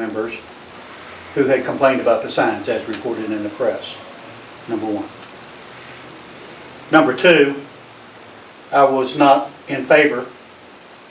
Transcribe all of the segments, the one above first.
members who had complained about the signs as reported in the press, number one. Number two, I was not in favor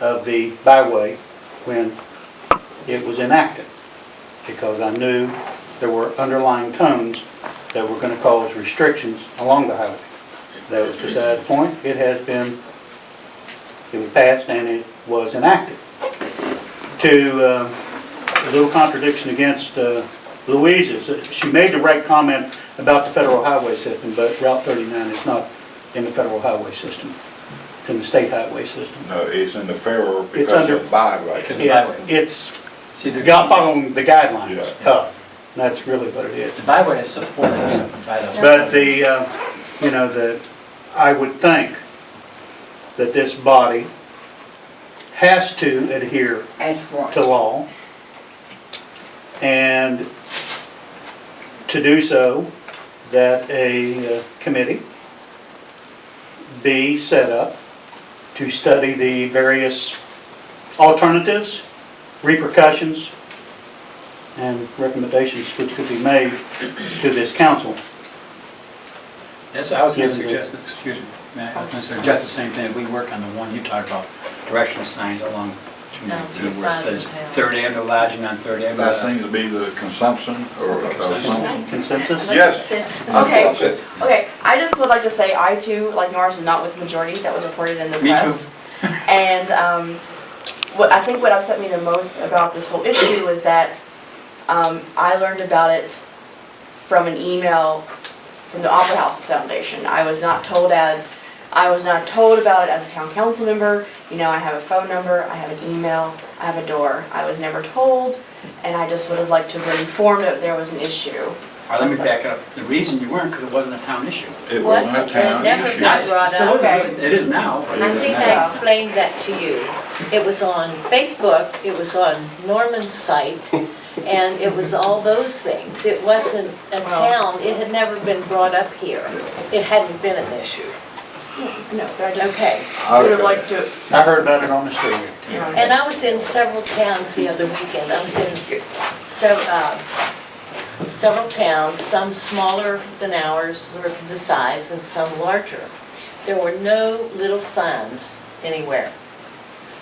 of the byway when it was enacted because I knew there were underlying tones that were going to cause restrictions along the highway. That was beside the point. It was passed and it was enacted. To a little contradiction against Louise's, she made the right comment about the federal highway system, but Route 39 is not in the federal highway system. It's in the state highway system. No, it's in the federal because of byway. Yeah, it's following the guidelines. Yeah. That's really what it is. The byway is supported by the... But the, I would think that this body has to adhere to law, and to do so, that a committee be set up to study the various alternatives, repercussions, and recommendations which could be made to this council. Yes, I was going to suggest, excuse me, I was going to suggest the same thing. We work on the one you talked about, directional signs along 219 where it says 3rd Avenue lodging on 3rd Avenue. That seems to be the consumption or assumption. Consensus? Yes. Okay. Okay. I just would like to say I too, like Norris, is not with the majority that was reported in the press. And I think what upset me the most about this whole issue was that I learned about it from an email from the Opera House Foundation. I was not told about it as a town council member. You know, I have a phone number, I have an email, I have a door. I was never told, and I just would have liked to have been informed that there was an issue. All right, let me back up. The reason you weren't because it wasn't a town issue. It wasn't a town never issue. been brought up. Okay. It is now. I think I explained that to you. It was on Facebook, it was on Norman's site, and it was all those things. It wasn't a town, it had never been brought up here. It hadn't been an issue. No, but I just Okay. would have liked to. I heard about it on the street. And I was in several towns the other weekend. I was in several towns, some smaller than ours, or the size, and some larger. There were no little signs anywhere.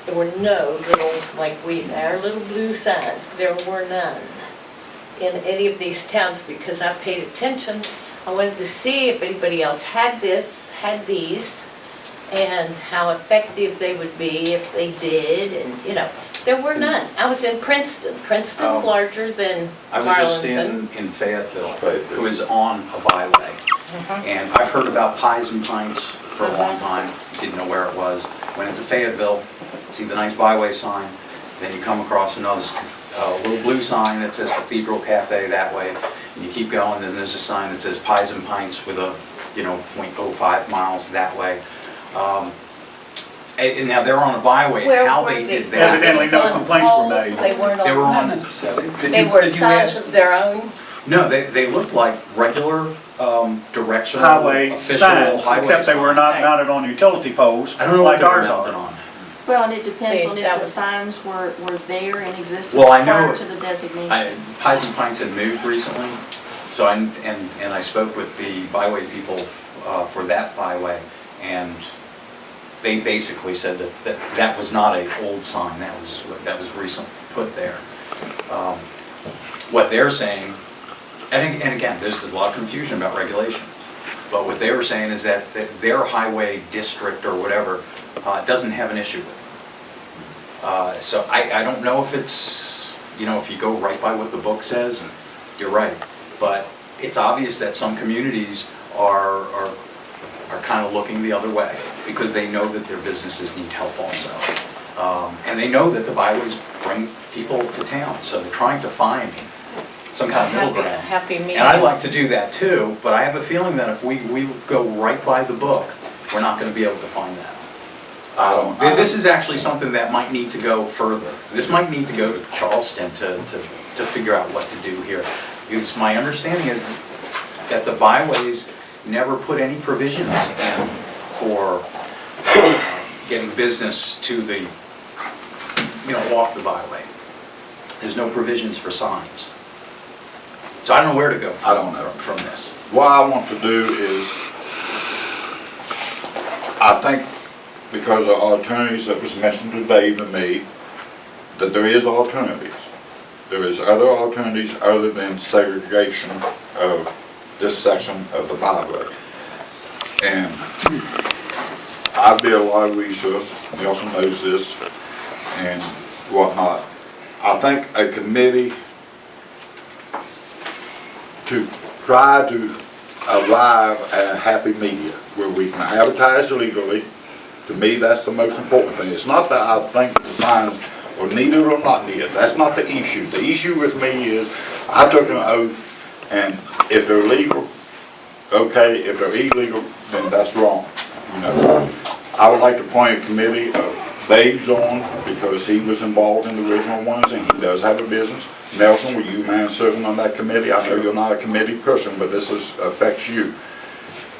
There were no little, like our little blue signs. There were none in any of these towns because I paid attention. I wanted to see if anybody else had these, and how effective they would be if they did, and you know, there were none. I was in Princeton. Princeton's larger than I was Marlinton. just in Fayetteville, who is on a byway. And I've heard about Pies and Pints for a long time, didn't know where it was. Went into Fayetteville, see the nice byway sign, then you come across another little blue sign that says Cathedral Cafe that way, and you keep going, and there's a sign that says Pies and Pints with a 0.05 miles that way. And now they're on a byway. Where how were they they? did that. Evidently no complaints were made. They weren't They were on on poles. necessarily. They were signs of their own. No, they looked like regular directional Highway official signs, highway except they were signs. not mounted on utility poles I don't know what like they were ours mounted are. on. Well, and it depends See, on that if the was- signs were there in existence Well, I know prior it- to the designation. Pies and Pints had moved recently, so and I spoke with the byway people for that byway, and they basically said that was not an old sign. That was recently put there. What they're saying, and again, there's a lot of confusion about regulation, but what they were saying is that their highway district or whatever doesn't have an issue with it. So I don't know if it's, if you go right by what the book says, you're right. But it's obvious that some communities are kind of looking the other way because they know that their businesses need help also. And they know that the byways bring people to town, so they're trying to find some kind of middle ground. Happy medium. And I'd like to do that too, but I have a feeling that if we go right by the book, we're not going to be able to find that. This is actually something that might need to go further. This might need to go to Charleston to figure out what to do here. Because my understanding is that the byways never put any provisions in for getting business to the, off the byway. There's no provisions for signs. So I don't know where to go I don't know. from this. What I want to do is, I think because of alternatives that was mentioned to Dave and me, that there is alternatives. There is other alternatives other than segregation of this section of the byway. And I'd be a lot of resource, Nelson knows this, and whatnot. I think a committee to try to arrive at a happy medium where we can advertise legally. To me, that's the most important thing. It's not that I think the signs are needed or not needed. That's not the issue. The issue with me is I took an oath, and if they're legal, okay. If they're illegal, then that's wrong. You know, I would like to appoint a committee of Dave's on because he was involved in the original ones and he does have a business. Nelson, will you mind serving on that committee? I know you're not a committee person, but this affects you.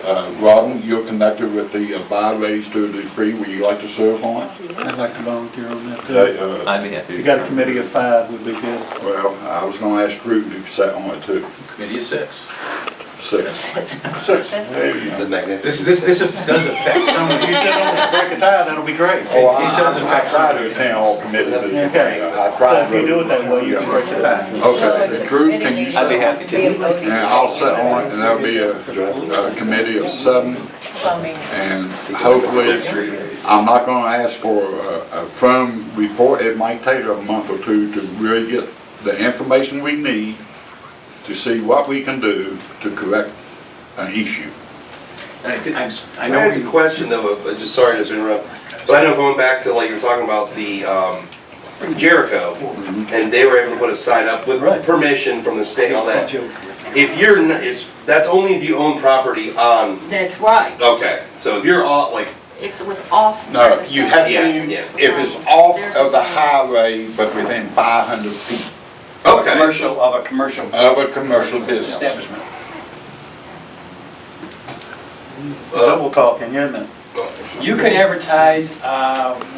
Robin, you're connected with the byways to a degree. Would you like to serve on it? I'd like to volunteer on that too. I'd be happy If to. you got a committee of 5, would be good. Well, I was going to ask Drew to sit on it too. Committee of 6. 6. 6. There you go. This does affect some of If you these. sit on to break a tie, that'll be great. Oh, It does I affect try some to of attend all committees. Okay. I So try if you do it that way, you can break the tie. Okay, Drew, can you I'd be sit? happy to. And I'll sit on it, and there'll be a committee of 7. And hopefully, I'm not going to ask for a firm report. It might take a month or 2 to really get the information we need to see what we can do to correct an issue. I Can I know ask we, a question though, just sorry to interrupt, but I know going back to like you were talking about the Jericho, and they were able to put a sign up with Right. permission from the state, all that. If you're, that's only if you own property on, That's right. okay, so if you're all, like, It's with off. No, you have to, Yeah, be yeah. if it's off of the highway, but within 500 feet okay. Of a commercial of a commercial business. establishment. Double talking, isn't it? You could advertise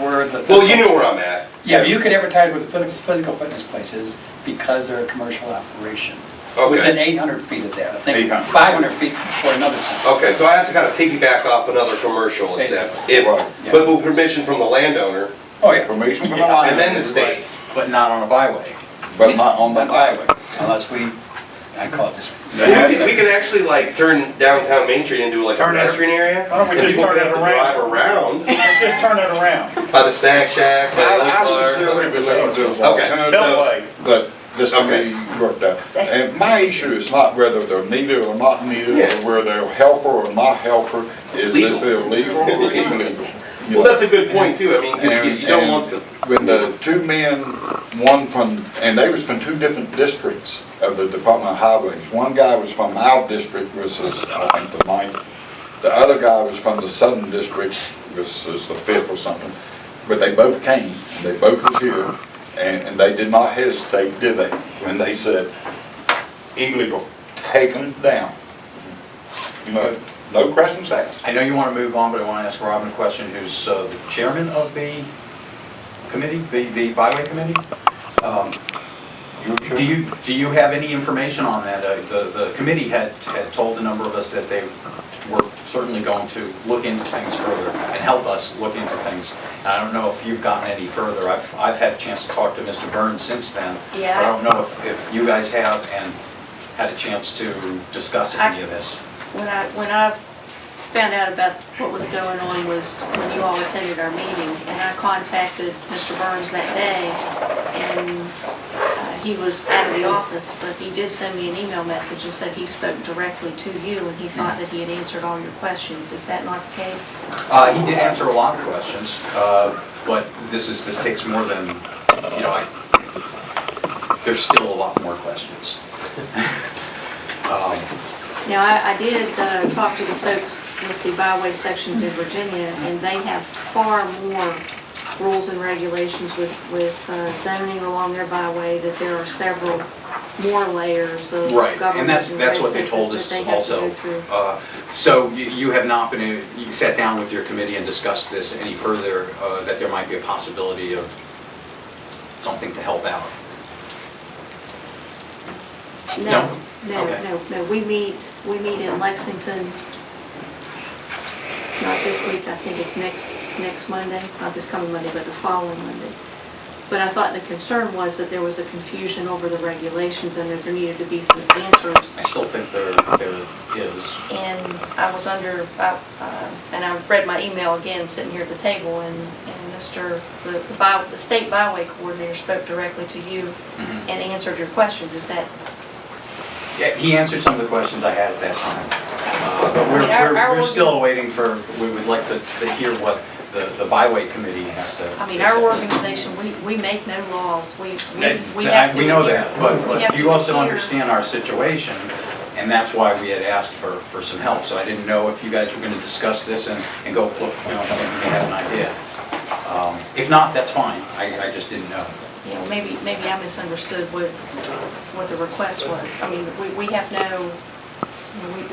where the. Well, you know where I'm at. Yeah, but you could advertise where the physical fitness place is because they're a commercial operation. Within Okay, 800 feet of that. I think 800. 500 feet for another sign. okay, so I have to kind of piggyback off another commercial establishment, Right. Yeah. but with permission from the landowner, Oh, yeah. Permission from the Yeah, line. and then the state. But not on a byway. But not on the Not a highway. byway, unless I call it this. We can actually like turn downtown Main Street into like a Turn it- pedestrian area. Why don't we And just people turn can it have to drive around? around Just turn it around. by the snack shack. by the I old bar. sincerely believe there's Okay. alternatives, Beltway. but this can be worked out. And my issue is not whether they're needed or not needed, or Yeah. whether they're helpful or not helpful, is Legal. if they're legal or illegal. You Well, know. that's a good point too. I mean, 'cause you don't And- want the, When the 2 men, one from, and they was from 2 different districts of the Department of Highways. One guy was from our district, which is, I think, the 9th. The other guy was from the Southern District, which is the 5th or something. But they both came, and they both was here, and they did not hesitate, did they? When they said, illegal, take them down. You know, no questions asked. I know you want to move on, but I want to ask Robin a question, who's the chairman of the committee, the byway committee? Do you have any information on that? The committee had told a number of us that they were certainly going to look into things further and help us look into things. And I don't know if you've gotten any further. I've had a chance to talk to Mr. Burns since then. Yeah. But I don't know if you guys have and had a chance to discuss any of this. When I found out about what was going on was when you all attended our meeting, and I contacted Mr. Burns that day, and he was out of the office, but he did send me an email message and said he spoke directly to you, and he thought that he had answered all your questions. Is that not the case? He did answer a lot of questions, but this takes more than, you know, there's still a lot more questions. Now, I did talk to the folks with the byway sections in Virginia, and they have far more rules and regulations with zoning along their byway, that there are several more layers of Right, and government that's red what they tape told that us they have to also. go through. So you have not been, you sat down with your committee and discussed this any further, that there might be a possibility of something to help out? No, Okay. no, we meet in Lexington, not this week, I think it's next Monday, not this coming Monday, but the following Monday. But I thought the concern was that there was a confusion over the regulations and that there needed to be some answers. I still think there is. And I was under, and I read my email again, sitting here at the table, and the state byway coordinator spoke directly to you and answered your questions. Is that? Yeah, he answered some of the questions I had at that time. But I mean, our we're still organiz- awaiting we would like to hear what the byway committee has to. I mean, to our say. organization, we make no laws. We have to. We know adhere- that, we but have you to also adhere- understand our situation, and that's why we had asked for some help. So I didn't know if you guys were going to discuss this and go, look, you know, you may have an idea. If not, that's fine. I just didn't know. You know, maybe I misunderstood what the request was. I mean, we have no,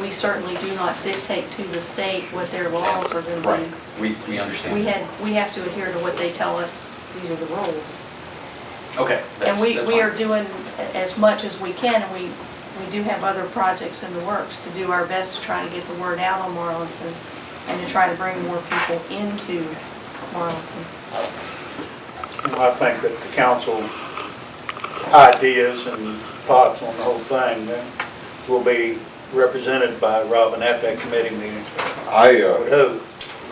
we certainly do not dictate to the state what their laws are going to Right. be. We understand. We have to adhere to what they tell us, these are the rules. Okay. And we that's are fine. doing as much as we can, and we do have other projects in the works to do our best to try to get the word out on Marlington and to try to bring more people into Marlington. I think that the council ideas and thoughts on the whole thing will be represented by Robin at that committee meeting. I would hope.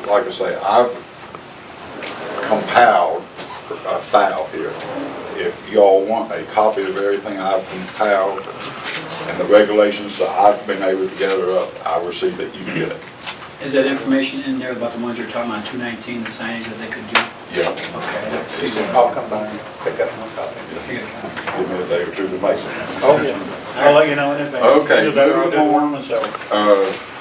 Like I say, I've compiled a file here. If y'all want a copy of everything I've compiled and the regulations that I've been able to gather up, I received it, you can get it. Is that information in there about the ones you're talking about, 219, the signage that they could do? Yeah. Okay, I'd like to see that. I'll come by and pick up my copy. Give me a day or two to make it. Oh, yeah. I'll let you know in advance. Okay, Either that or I'll do moving it on. myself.